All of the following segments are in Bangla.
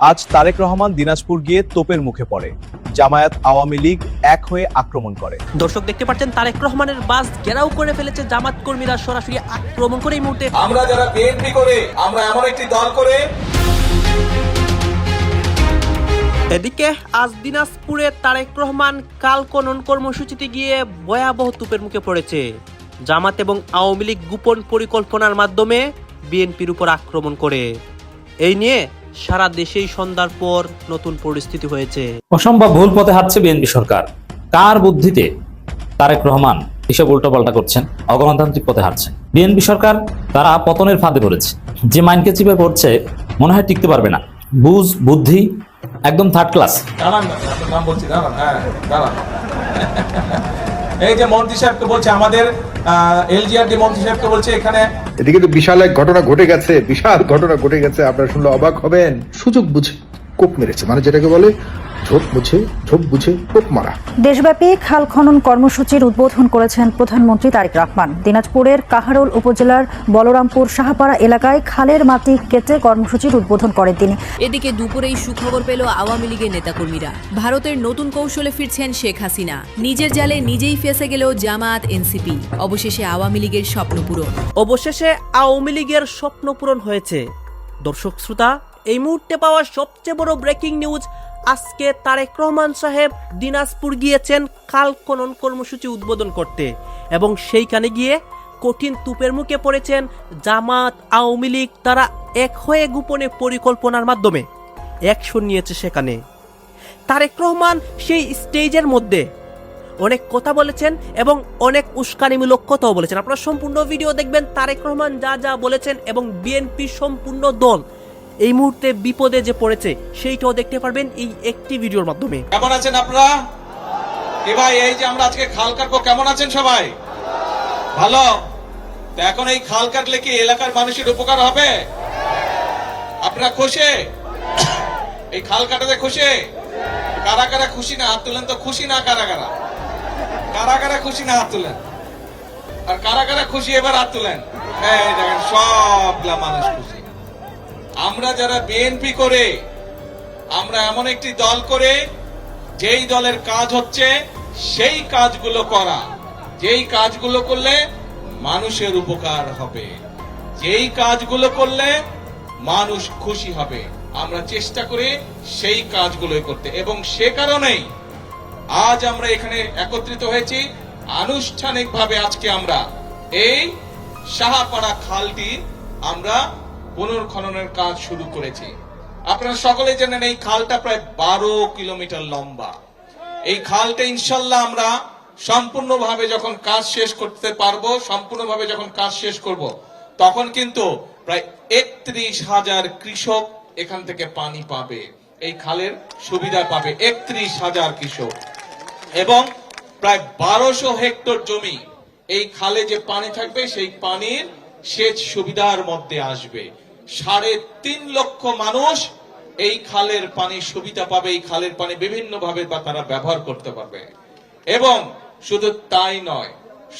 আজ তারেক রহমান দিনাজপুর গিয়ে তোপের মুখে পড়ে। জামায়াত আওয়ামী লীগ এক হয়ে আক্রমণ করে। দর্শক দেখতে পাচ্ছেন তারেক রহমানের বাস ঘেরাও করে ফেলেছে জামাত কর্মীরা, সরাসরি আক্রমণ করে এই মুহূর্তে। আমরা যারা বিএনপি করে, আমরা এমন একটি দল করে। এদিকে আজ দিনাজপুরে তারেক রহমান কাল খনন কর্মসূচিতে গিয়ে ভয়াবহ তোপের মুখে পড়েছে। জামাত এবং আওয়ামী লীগ গোপন পরিকল্পনার মাধ্যমে বিএনপির উপর আক্রমণ করে। এই নিয়ে সারা দেশেই সন্ধ্যার পর নতুন পরিস্থিতি হয়েছে। অসম্ভব ভুল পথে হাঁটছে বিএনপি সরকার। কার বুদ্ধিতে তারেক রহমান এসব উল্টোপাল্টা করছেন, অগণতান্ত্রিক পথে হাঁটছেন বিএনপি সরকার। তারা পতনের ফাঁদে পড়েছে। যে মাইন্ডকে চিপে পড়ছে মনে হয় টিকতে পারবে না। বুঝ বুদ্ধি একদম থার্ড ক্লাস। নাম বলছি, দাঁড়ান। এই যে মন্ত্রী সাহেবকে বলছে, আমাদের এলজিআরডি মন্ত্রী সাহেবকে বলছে এখানে। এদিকে তো বিশাল এক ঘটনা ঘটে গেছে, বিশাল ঘটনা ঘটে গেছে। আপনারা শুনলে অবাক হবেন। সুযোগ বুঝে কোপ মেরেছে, মানে যেটাকে বলে ঝোপ বুঝে কোপ মারা। দেশব্যাপী খাল খনন কর্মসূচির উদ্বোধন করেছেন প্রধানমন্ত্রী তারেক রহমান। দিনাজপুরের কাহারোল উপজেলার বলরামপুর সাহাপাড়া এলাকায় খালের মাটি কেটে কর্মসূচির উদ্বোধন করেন তিনি। এদিকে দুপুরেই সুখবর পেল আওয়ামী লীগের নেতাকর্মীরা। ভারতের নতুন কৌশলে ফিরছেন শেখ হাসিনা। নিজের জালে নিজেই ফেঁসে গেল জামায়াত এনসিপি। অবশেষে আওয়ামী লীগের স্বপ্ন পূরণ। অবশেষে আওয়ামী লীগের স্বপ্ন পূরণ হয়েছে। দর্শক শ্রোতা, এই মুহূর্তে পাওয়া সবচেয়ে বড় ব্রেকিং নিউজ, আজকে তারেক রহমান সাহেব দিনাজপুর গিয়েছেন খাল খনন কর্মসূচি উদ্বোধন করতে, এবং সেইখানে গিয়ে কঠিন তুপের মুখে পড়েছেন জামাত আওয়ামী লীগ। তারা এক হয়ে গোপনে পরিকল্পনার মাধ্যমে অ্যাকশন নিয়েছে। সেখানে তারেক রহমান সেই স্টেজের মধ্যে অনেক কথা বলেছেন এবং অনেক উস্কানিমূলক কথাও বলেছেন। আপনারা সম্পূর্ণ ভিডিও দেখবেন তারেক রহমান যা যা বলেছেন, এবং বিএনপির সম্পূর্ণ দল এই মুহূর্তে বিপদে যে পড়েছে সেইটাও দেখতে পারবেন এই একটি ভিডিওর মাধ্যমে। কেমন আছেন আপনারা? এ ভাই, এই যে আমরা আজকে খাল কাটবো, কেমন আছেন সবাই? ভালো? তো এখন এই খাল কাটলে কি এলাকার মানুষের উপকার হবে? আপনারা খুশি? এই খাল কাটাতে খুশি? কারা কারা খুশি না হাত তুলেন তো। খুশি না কারা কারা? কারা কারা খুশি না হাত তুলেন। আর কারা কারা খুশি এবার হাত তুলেন। এই দেখেন সবগুলা মানুষ খুশি। আমরা যারা বিএনপি করে, আমরা এমন একটি দল করে যেই দলের কাজ হচ্ছে সেই কাজগুলো করা, যেই কাজগুলো করলে মানুষের উপকার হবে, যেই কাজগুলো করলে মানুষ খুশি হবে, আমরা চেষ্টা করি সেই কাজগুলোই করতে। এবং সে কারণেই আজ আমরা এখানে একত্রিত হয়েছি। আনুষ্ঠানিকভাবে আজকে আমরা এই সাহাপাড়া খালটি আমরা পুনর্খননের কাজ শুরু করেছি। আপনারা সকলে জানেন এই খালটা প্রায় 12 কিলোমিটার লম্বা। এই খালটা ইনশাল্লাহ আমরা সম্পূর্ণভাবে যখন কাজ শেষ করতে পারবো, সম্পূর্ণভাবে যখন কাজ শেষ করব, তখন কিন্তু প্রায় 31,000 কৃষক এখান থেকে পানি পাবে, এই খালের সুবিধা পাবে 31,000 কৃষক। এবং প্রায় 1200 হেক্টর জমি এই খালে যে পানি থাকবে সেই পানির সেচ সুবিধার মধ্যে আসবে। 3.5 লক্ষ মানুষ এই খালের পানির সুবিধা পাবে। এই খালের পানি বিভিন্ন ভাবে তারা ব্যবহার করতে পারবে। এবং শুধু তাই নয়,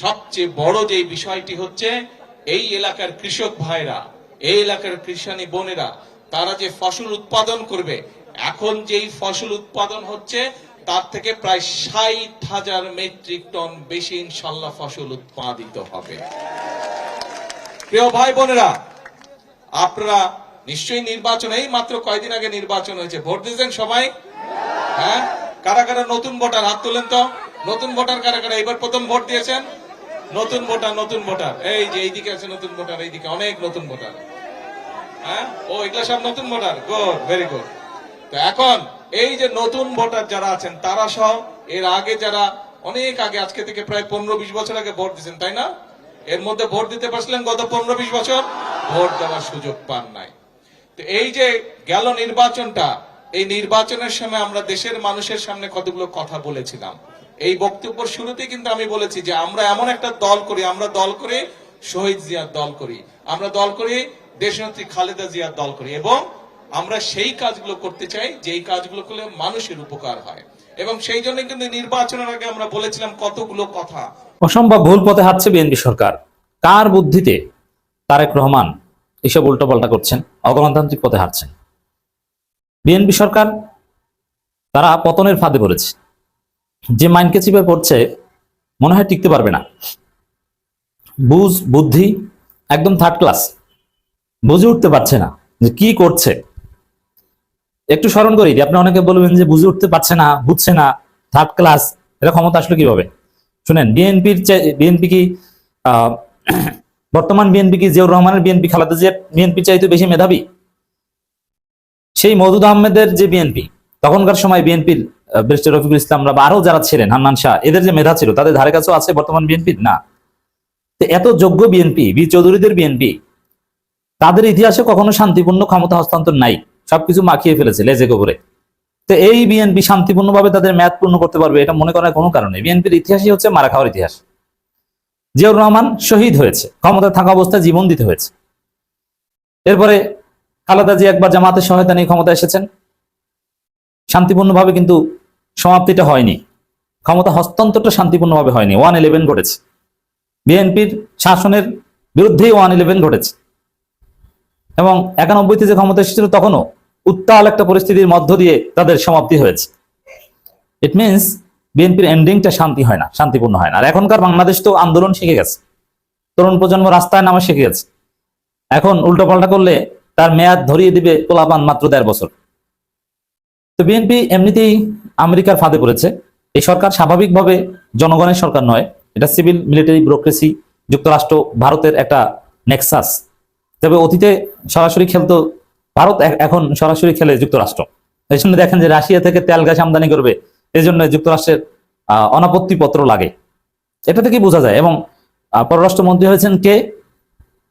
সবচেয়ে বড় যে বিষয়টি হচ্ছে এই এলাকার কৃষক ভাইরা, এই এলাকার কৃষানী বোনেরা, তারা যে ফসল উৎপাদন করবে, এখন যেই ফসল উৎপাদন হচ্ছে তার থেকে প্রায় 60,000 মেট্রিক টন বেশি ইনশাল্লাহ ফসল উৎপাদিত হবে। প্রিয় ভাই বোনেরা, আপনারা নিশ্চয়ই নির্বাচন, এই মাত্র কয়েকদিন আগে নির্বাচন হয়েছে, ভোট দিয়েছেন সবাই? হ্যাঁ, কারা কারা নতুন ভোটার হাত তুলেন তো। নতুন ভোটার কারা কারা এবার প্রথম ভোট দিয়েছেন? নতুন ভোটার এই যে এইদিকে আছে নতুন ভোটার, এইদিকে অনেক নতুন ভোটার। হ্যাঁ, ও এগুলা সব নতুন ভোটার। Good, very good. তো এখন এই যে নতুন ভোটার যারা আছেন তারা সহ এর আগে যারা অনেক আগে, আজকে থেকে প্রায় 15-20 বছর আগে ভোট দিয়েছেন, তাই না? এর মধ্যে ভোট দিতে পারছিলেন গত 15-20 বছর? ভোট দেওয়ার সুযোগ পান নাই। তো এই যে গেল নির্বাচনটা, এই নির্বাচনের সময় আমরা দেশের মানুষের সামনে কতগুলো কথা বলেছিলাম। এই বক্তব্যের শুরুতেই কিন্তু আমি বলেছি যে আমরা এমন একটা দল করি, আমরা দল করি শহীদ জিয়ার দল করি, আমরা দল করি দেশনেত্রী খালেদা জিয়ার দল করি, এবং আমরা সেই কাজগুলো করতে চাই যেই কাজগুলো করলে মানুষের উপকার হয়। এবং সেই জন্য কিন্তু নির্বাচনের আগে আমরা বলেছিলাম কতগুলো কথা। অসম্ভব ভুল পথে হাঁটছে বিএনপি সরকার। কার বুদ্ধিতে তারেক রহমান এসব উল্টোপাল্টা করছেন, অগণতান্ত্রিক পথে হাঁটছেন। বিএনপি সরকার তারা পতনের ফাঁদে পড়েছে। যে মাইন্ডকে চিপে পড়ছে মনে হয় টিকতে পারবে না। বুঝ বুদ্ধি একদম থার্ড ক্লাস, বুঝে উঠতে পারছে না যে কি করছে। একটু স্মরণ করি, আপনি অনেকে বলবেন যে বুঝে উঠতে পারছে না, বুঝছে না, থার্ড ক্লাস, এটা ক্ষমতা আসলে কিভাবে? শুনেন, বিএনপি কি বর্তমান বিএনপি কি জিয়াউর রহমানের বিএনপি, খালেদা জিয়ার বিএনপি চাইতে বেশি মেধাবী? সেই মওদুদ আহমেদের যে বিএনপি, তখনকার সময় বিএনপির ব্যারিস্টার রফিকুল ইসলামরা বা আরো যারা ছিলেন, হান্নান শাহ, এদের যে মেধা ছিল তাদের ধারে কাছেও আছে বর্তমান বিএনপির? না। এত যোগ্য বিএনপি, বি চৌধুরীদের বিএনপি, তাদের ইতিহাসে কখনো শান্তিপূর্ণ ক্ষমতা হস্তান্তর নাই, সবকিছু মাখিয়ে ফেলেছে লেজে গোবরে। তো এই বিএনপি শান্তিপূর্ণভাবে তাদের মেয়াদ পূর্ণ করতে পারবে এটা মনে করার কোনো কারণে? বিএনপির ইতিহাসই হচ্ছে মারা খাওয়ার ইতিহাস। জিয়াউর রহমান শহীদ হয়েছে, ক্ষমতায় থাকা অবস্থায় জীবন দিতে হয়েছে। এরপরে খালেদা জিয়া একবার জামাতের সহায়তা নিয়ে ক্ষমতায় এসেছেন, শান্তিপূর্ণভাবে কিন্তু সমাপ্তিটা হয়নি, ক্ষমতা হস্তান্তরটা শান্তিপূর্ণভাবে হয়নি। 1/11 ঘটেছে, বিএনপির শাসনের বিরুদ্ধেই 1/11 ঘটেছে। এবং 91-তে যে ক্ষমতা এসেছিল তখনও উত্তাল একটা পরিস্থিতির মধ্য দিয়ে তাদের সমাপ্তি হয়েছে। ইট মিনস বিএনপির এন্ডিংটা শান্তি হয় না, শান্তিপূর্ণ হয় না। আর এখনকার বাংলাদেশ তো আন্দোলন শিখে গেছে, তরুণ প্রজন্ম রাস্তায় নামা শিখে গেছে। এখন উল্টোপাল্টা করলে তার মেয়াদ ধরিয়ে দিবে পোলাপান মাত্র 1.5 বছর। তো বিএনপি এমনিতেই আমেরিকার ফাঁদে পড়েছে। এই সরকার স্বাভাবিকভাবে জনগণের সরকার নয়, এটা সিভিল মিলিটারি ব্যুরোক্রেসি, যুক্তরাষ্ট্র ভারতের একটা নেক্সাস। তবে অতীতে সরাসরি খেলতো ভারত, এখন সরাসরি খেলে যুক্তরাষ্ট্র। এই জন্য দেখেন যে রাশিয়া থেকে তেল গ্যাস আমদানি করবে, এই জন্য যুক্তরাষ্ট্রের অনাপত্তি পত্র লাগে, এটা থেকেই বোঝা যায়। এবং পররাষ্ট্রমন্ত্রী হয়েছেন কে?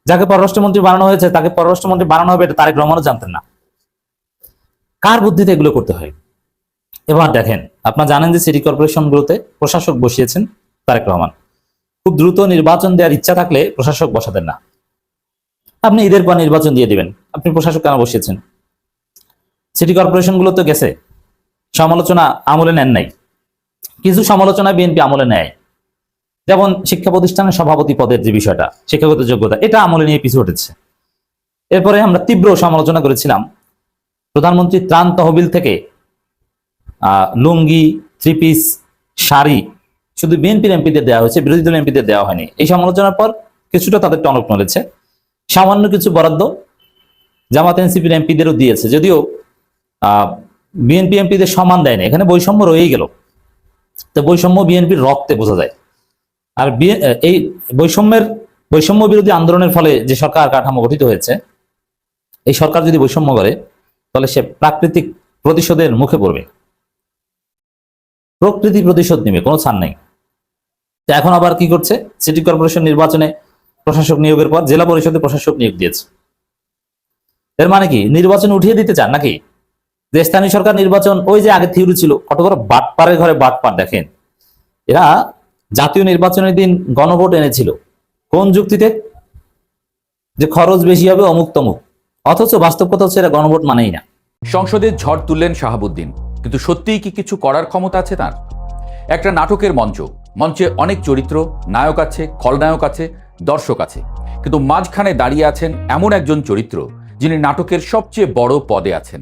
যাকে পররাষ্ট্রমন্ত্রী বানানো হয়েছে তাকে পররাষ্ট্রমন্ত্রী বানানো হবে এটা তারেক রহমানও জানতেন না। কার বুদ্ধিতে এগুলো করতে হয়? এবার দেখেন, আপনারা জানেন যে সিটি কর্পোরেশনগুলোতে প্রশাসক বসিয়েছেন তারেক রহমান। খুব দ্রুত নির্বাচন দেওয়ার ইচ্ছা থাকলে প্রশাসক বসাতেন না, আপনি ঈদের পর নির্বাচন দিয়ে দিবেন, আপনি প্রশাসক কেন বসিয়েছেন? সিটি কর্পোরেশনগুলো তো গেছে, সমালোচনা আমলে নেন নাই। কিছু সমালোচনা বিএনপি আমলে নেয়, যেমন শিক্ষা প্রতিষ্ঠানের সভাপতি পদের যে বিষয়টা, শিক্ষাগত যোগ্যতা, এটা আমলে নিয়ে পিছু উঠেছে। এরপরে আমরা তীব্র সমালোচনা করেছিলাম প্রধানমন্ত্রী ত্রাণ তহবিল থেকে লুঙ্গি, 3 পিস, শাড়ি শুধু বিএনপির এমপিদের দেওয়া হয়েছে, বিরোধী দল এমপিদের দেওয়া হয়নি। এই সমালোচনার পর কিছুটা তাদের টনক নড়েছে, সামান্য কিছু বরাদ্দ জামাত এনসিপির এমপিদেরও দিয়েছে, যদিও বিএনপি এমপিদের সমান দেয়নি। এখানে বৈষম্য রয়েই গেল। তো বৈষম্য বিএনপির রক্তে বোঝা যায়। আর এই বৈষম্য বিরোধী আন্দোলনের ফলে যে সরকার কাঠামো গঠিত হয়েছে, এই সরকার যদি বৈষম্য করে তাহলে সে প্রাকৃতিক প্রতিশোধের মুখে পড়বে, প্রকৃতি প্রতিশোধ নেবে, কোনো ছাড় নেই। তো এখন আবার কি করছে? সিটি কর্পোরেশন নির্বাচনে প্রশাসক নিয়োগের পর জেলা পরিষদে প্রশাসক নিয়োগ দিয়েছে। এর মানে কি নির্বাচন উঠিয়ে দিতে চান নাকি? যে স্থানীয় সরকার নির্বাচন, ওই যে আগে থিওরি ছিল, কত বড় বাটপারের ঘরে বাটপার। দেখেন, এরা জাতীয় নির্বাচনের দিন গণভোট এনেছিল কোন যুক্তিতে? যে খরচ বেশি হবে, অমুক তমুক। অথচ বাস্তব কথা হচ্ছে এরা গণভোট মানেই না। সংসদে ঝড় তুললেন শাহাবুদ্দিন, কিন্তু সত্যিই কি কিছু করার ক্ষমতা আছে তার? একটা নাটকের মঞ্চে অনেক চরিত্র, নায়ক আছে, খলনায়ক আছে, দর্শক আছে, কিন্তু মাঝখানে দাঁড়িয়ে আছেন এমন একজন চরিত্র যিনি নাটকের সবচেয়ে বড় পদে আছেন,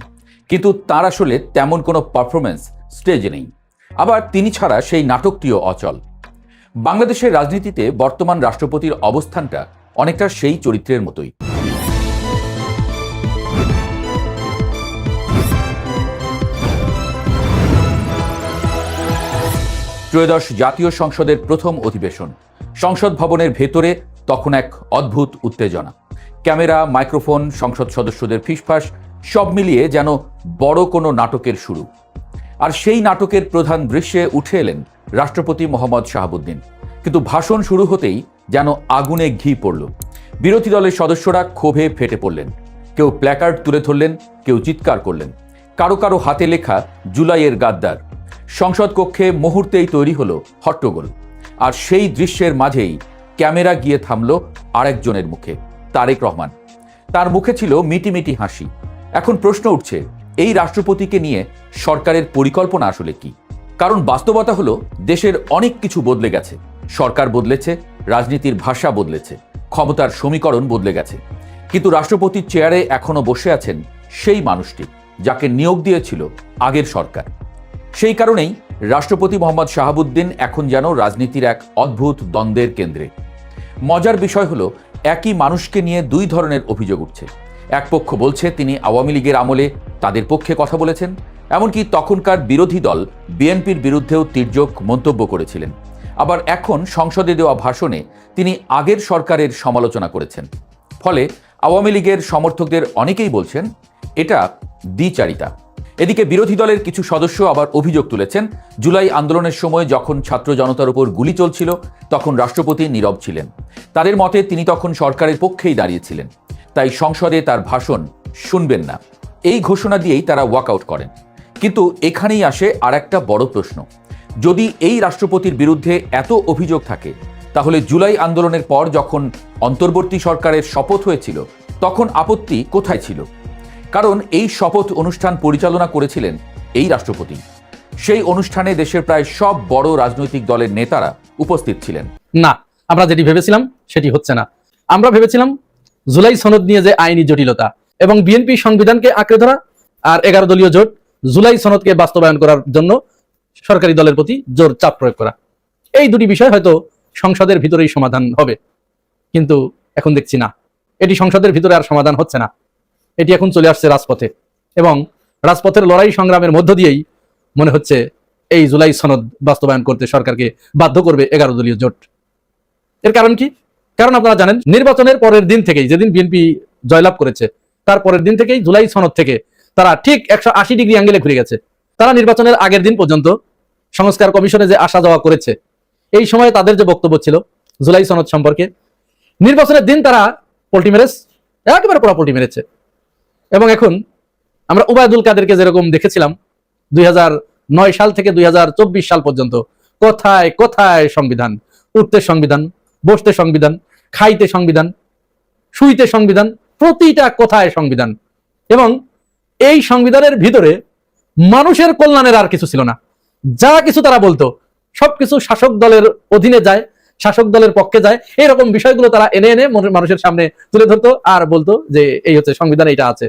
কিন্তু তার আসলে তেমন কোনো পারফরমেন্স স্টেজে নেই। আবার তিনি ছাড়া সেই নাটকটিও অচল। বাংলাদেশের রাজনীতিতে বর্তমান রাষ্ট্রপতির অবস্থানটা অনেকটা সেই চরিত্রের মতোই। ত্রয়োদশ জাতীয় সংসদের প্রথম অধিবেশন। সংসদ ভবনের ভেতরে তখন এক অদ্ভুত উত্তেজনা। ক্যামেরা, মাইক্রোফোন, সংসদ সদস্যদের ফিসফাস, সব মিলিয়ে যেন বড় কোনো নাটকের শুরু। আর সেই নাটকের প্রধান দৃশ্যে উঠে এলেন রাষ্ট্রপতি মোহাম্মদ শাহাবুদ্দিন। কিন্তু ভাষণ শুরু হতেই যেন আগুনে ঘি পড়ল। বিরোধী দলের সদস্যরা ক্ষোভে ফেটে পড়লেন, কেউ প্ল্যাকার্ড তুলে ধরলেন, কেউ চিৎকার করলেন, কারো কারো হাতে লেখা জুলাইয়ের গাদ্দার। সংসদ কক্ষে মুহূর্তেই তৈরি হলো হট্টগোল। আর সেই দৃশ্যের মাঝেই ক্যামেরা গিয়ে থামল আরেকজনের মুখে, তারেক রহমান। তার মুখে ছিল মিটিমিটি হাসি। এখন প্রশ্ন উঠছে, এই রাষ্ট্রপতিকে নিয়ে সরকারের পরিকল্পনা আসলে কি? কারণ বাস্তবতা হলো দেশের অনেক কিছু বদলে গেছে। সরকার বদলেছে, রাজনীতির ভাষা বদলেছে, ক্ষমতার সমীকরণ বদলে গেছে, কিন্তু রাষ্ট্রপতির চেয়ারে এখনো বসে আছেন সেই মানুষটি, যাকে নিয়োগ দিয়েছিল আগের সরকার। সেই কারণেই রাষ্ট্রপতি মোহাম্মদ শাহাবুদ্দিন এখন যেন রাজনীতির এক অদ্ভুত দ্বন্দ্বের কেন্দ্রে। মজার বিষয় হলো, একই মানুষকে নিয়ে দুই ধরনের অভিযোগ উঠছে। এক পক্ষ বলছে তিনি আওয়ামী লীগের আমলে তাদের পক্ষে কথা বলেছেন, এমনকি তখনকার বিরোধী দল বিএনপির বিরুদ্ধেও তির্যক মন্তব্য করেছিলেন। আবার এখন সংসদে দেওয়া ভাষণে তিনি আগের সরকারের সমালোচনা করেছেন। ফলে আওয়ামী লীগের সমর্থকদের অনেকেই বলছেন এটা দ্বিচারিতা। এদিকে বিরোধী দলের কিছু সদস্য আবার অভিযোগ তুলেছেন, জুলাই আন্দোলনের সময় যখন ছাত্র জনতার উপর গুলি চলছিল তখন রাষ্ট্রপতি নীরব ছিলেন। তাদের মতে তিনি তখন সরকারের পক্ষেই দাঁড়িয়েছিলেন, তাই সংসদে তার ভাষণ শুনবেন না, এই ঘোষণা দিয়েই তারা ওয়াকআউট করেন। কিন্তু এখানেই আসে আর একটা বড় প্রশ্ন, যদি এই রাষ্ট্রপতির বিরুদ্ধে এত অভিযোগ থাকে, তাহলে জুলাই আন্দোলনের পর যখন অন্তর্বর্তী সরকারের শপথ হয়েছিল তখন আপত্তি কোথায় ছিল? কারণ এই শপথ অনুষ্ঠান পরিচালনা করেছিলেন এই রাষ্ট্রপতি। সেই অনুষ্ঠানে দেশের প্রায় সব বড় রাজনৈতিক দলের নেতারা উপস্থিত ছিলেন। না, আমরা যেটি ভেবেছিলাম সেটি হচ্ছে না। আমরা ভেবেছিলাম জুলাই সনদ নিয়ে যে আইনি জটিলতা এবং বিএনপি সংবিধানকে আঁকড়ে ধরা, আর 11 দলীয় জোট জুলাই সনদকে বাস্তবায়ন করার জন্য সরকারি দলের প্রতি জোর চাপ প্রয়োগ করা, এই দুটি বিষয় হয়তো সংসদের ভিতরেই সমাধান হবে। কিন্তু এখন দেখছি না, এটি সংসদের ভিতরে আর সমাধান হচ্ছে না। এটি এখন চলে আসছে রাজপথে, এবং রাজপথের লড়াই সংগ্রামের মধ্য দিয়েই মনে হচ্ছে এই জুলাই সনদ বাস্তবায়ন করতে সরকারকে বাধ্য করবে 11 দলীয় জোট। এর কারণ কি? কারণ আপনারা জানেন, নির্বাচনের পরের দিন থেকেই, যেদিন বিএনপি জয়লাভ করেছে তার পরের দিন থেকেই জুলাই সনদ থেকে তারা ঠিক 180 ডিগ্রি অ্যাঙ্গেলে ঘুরে গেছে। তারা নির্বাচনের আগের দিন পর্যন্ত সংস্কার কমিশনে যে আসা যাওয়া করেছে, এই সময়ে তাদের যে বক্তব্য ছিল জুলাই সনদ সম্পর্কে, নির্বাচনের দিন তারা পোল্টি মেরেছে, একেবারে পুরো পোল্টি মেরেছে। এবং এখন আমরা ওবায়দুল কাদেরকে যেরকম দেখেছিলাম 2009 সাল থেকে 2024 সাল পর্যন্ত, কোথায় কোথায় সংবিধান, উঠতে সংবিধান, বসতে সংবিধান, খাইতে সংবিধান, শুইতে সংবিধান, প্রতিটা কোথায় সংবিধান। এবং এই সংবিধানের ভিতরে মানুষের কল্যাণের আর কিছু ছিল না। যা কিছু তারা বলতো সবকিছু শাসক দলের অধীনে যায়, শাসক দলের পক্ষে যায়, এরকম বিষয়গুলো তারা এনে এনে মানুষের সামনে তুলে ধরতো আর বলতো যে এই হচ্ছে সংবিধান, এইটা আছে।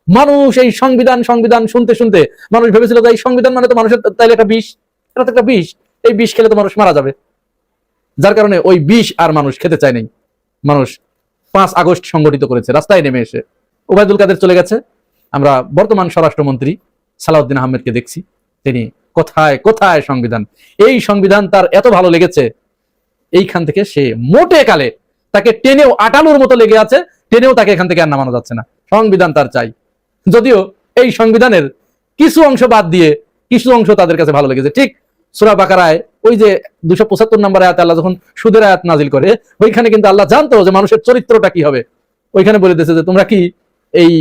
মানুষ এই সংবিধান সংবিধান শুনতে শুনতে মানুষ ভেবেছিল যে এই সংবিধান মানে তো মানুষের তাইলে একটা বিষ, এটা তো একটা বিষ, এই বিষ খেলে তো মানুষ মারা যাবে। যার কারণে ওই বিষ আর মানুষ খেতে চায় নাই। মানুষ 5 আগস্ট সংগঠিত করেছে, রাস্তায় নেমে এসে। ওবায়দুল কাদের চলে গেছে, আমরা বর্তমান স্বরাষ্ট্রমন্ত্রী সালাউদ্দিন আহমেদকে দেখছি, তিনি কোথায় কোথায় সংবিধান, এই সংবিধান তার এত ভালো লেগেছে, এইখান থেকে সে মোটে কালে তাকে টেনেও আটানোর মতো লেগে আছে, টেনেও তাকে এখান থেকে আর নামানো যাচ্ছে না। সংবিধান তার চাই, যদিও এই সংবিধানের কিছু অংশ বাদ দিয়ে কিছু অংশ তাদের কাছে ভালো লেগেছে। ঠিক সূরা বাকারায় ওই যে 275 নম্বর আয়াতে আল্লাহ যখন সুদের আয়াত নাজিল করে, ওইখানে কিন্তু আল্লাহ জানতো যে মানুষের চরিত্রটা কি হবে। ওইখানে বলে দিয়েছে যে তোমরা কি এই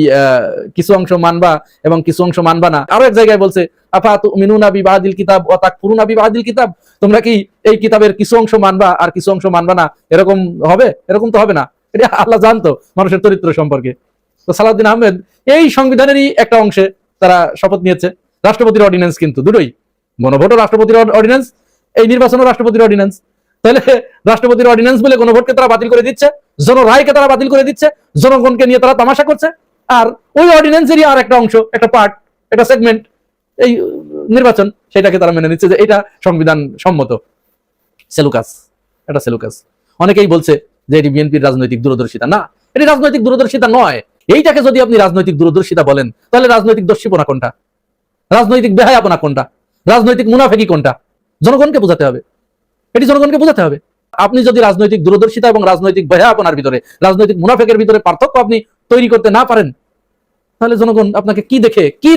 কিছু অংশ মানবা এবং কিছু অংশ মানবা না। আরো এক জায়গায় বলছে আফাতুমিনুনা বিবাদিল কিতাব ওয়া তাকফুরুনা বিবাদিল কিতাব, তোমরা কি এই কিতাবের কিছু অংশ মানবা আর কিছু অংশ মানবা না, এরকম হবে? এরকম তো হবে না। এটা আল্লাহ জানতো মানুষের চরিত্র সম্পর্কে। তো সালাউদ্দিন আহমেদ এই সংবিধানেরই একটা অংশে তারা শপথ নিয়েছে। রাষ্ট্রপতির অর্ডিন্যান্স কিন্তু দুটোই, গণভোটও রাষ্ট্রপতির অর্ডিন্যান্স, এই নির্বাচনও রাষ্ট্রপতির অর্ডিন্যান্স। তাহলে রাষ্ট্রপতির অর্ডিন্যান্স বলে গণভোটকে তারা বাতিল করে দিচ্ছে, জনরায়কে তারা বাতিল করে দিচ্ছে, জনগণকে নিয়ে তারা তামাশা করছে। আর ওই অর্ডিন্যান্সেরই আর একটা অংশ, একটা পার্ট, একটা সেগমেন্ট, এই নির্বাচন, সেটাকে তারা মেনে নিচ্ছে যে এটা সংবিধান সম্মত। সেলুকাস, এটা সেলুকাস। অনেকেই বলছে যে এটি বিএনপির রাজনৈতিক দূরদর্শিতা। না, এটি রাজনৈতিক দূরদর্শিতা নয়। এইটাকে যদি আপনি রাজনৈতিক দূরদর্শিতা বলেন, তাহলে রাজনৈতিক দস্যিপনা কোনটা, রাজনৈতিক বেহায়াপনা কোনটা, রাজনৈতিক মুনাফেকি কোনটা? জনগণকে বোঝাতে হবে, এটি জনগণকে বোঝাতে হবে। আপনি যদি রাজনৈতিক দূরদর্শিতা এবং রাজনৈতিক বেহায়াপনার ভিতরে, রাজনৈতিক মুনাফেকের ভিতরে পার্থক্য আপনি তৈরি করতে না পারেন, তাহলে জনগণ আপনাকে কি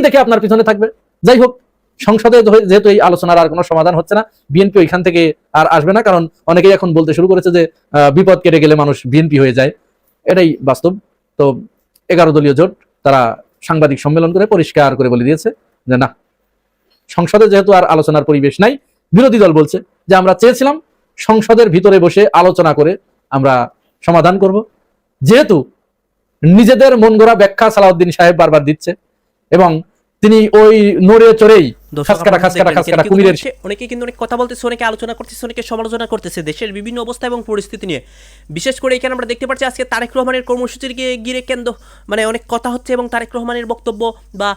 দেখে আপনার পিছনে থাকবে? যাই হোক, সংসদে যেহেতু এই আলোচনার আর কোনো সমাধান হচ্ছে না, বিএনপি ওইখান থেকে আর আসবে না। কারণ অনেকেই এখন বলতে শুরু করেছে যে বিপদ কেটে গেলে মানুষ বিএনপি হয়ে যায়। এটাই বাস্তব। তো 11 দলীয় জোট তারা সাংবাদিক সম্মেলন করে পরিষ্কার করে বলে দিয়েছে যে না, সংসদে যেহেতু আর আলোচনার পরিবেশ নাই, বিরোধী দল বলছে যে আমরা চেয়েছিলাম সংসদের ভিতরে বসে আলোচনা করে আমরা সমাধান করব। যেহেতু নিজেদের মন গড়া ব্যাখ্যা সালাউদ্দিন সাহেব বারবার দিচ্ছে এবং তিনি ওই নড়ে চড়েই দর্শক, খাসকাটা আপনারা খাসকাটা দেখবেন খাসকাটা কিন্তু কুমিরের অনেকে কিন্তু অনেক কথা বলতেছে, অনেকে আলোচনা করতেছে, অনেকে সমালোচনা করতেছে দেশের বিভিন্ন অবস্থা এবং পরিস্থিতি নিয়ে। বিশেষ করে এখানে আমরা দেখতে পাচ্ছি আজকে তারেক রহমানের কর্মসূচিকে ঘিরে কেন্দ্র মানে অনেক কথা হচ্ছে এবং তারেক রহমানের বক্তব্য বা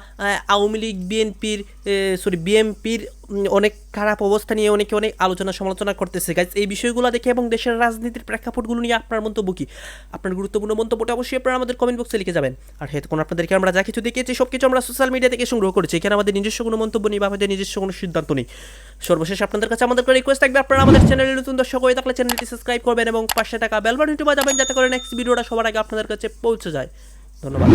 আওয়ামী লীগ বিএনপির অনেক খারাপ অবস্থা নিয়ে অনেকে অনেক আলোচনা সমালোচনা করতেছে। গাইজ, এই বিষয়গুলো দেখে এবং দেশের রাজনীতির প্রেক্ষাপটগুলো নিয়ে আপনার মন্তব্য কি? আপনার গুরুত্বপূর্ণ মন্তব্যটা অবশ্যই আপনারা আমাদের কমেন্ট বক্সে লিখে যাবেন। আর হেতক্ষণ আপনাদেরকে আমরা যা কিছু দেখিয়েছি সব কিছু আমরা সোশ্যাল মিডিয়া থেকে সংগ্রহ করেছি। এখানে আমাদের নিজস্ব কোনো মন্তব্য নেই বা আমাদের নিজস্ব কোনো সিদ্ধান্ত নেই। সর্বশেষ আপনাদের কাছে আমাদের রিকোয়েস্ট থাকবে, আপনারা আমাদের চ্যানেলে নতুন দর্শক হয়ে থাকলে চ্যানেলটি সাবস্ক্রাইব করবেন এবং পাশে থাকা বেল বাটনটি বাজাবেন যাতে করে নেক্সট ভিডিওটা সবার আগে আপনাদের কাছে পৌঁছে যায়। ধন্যবাদ।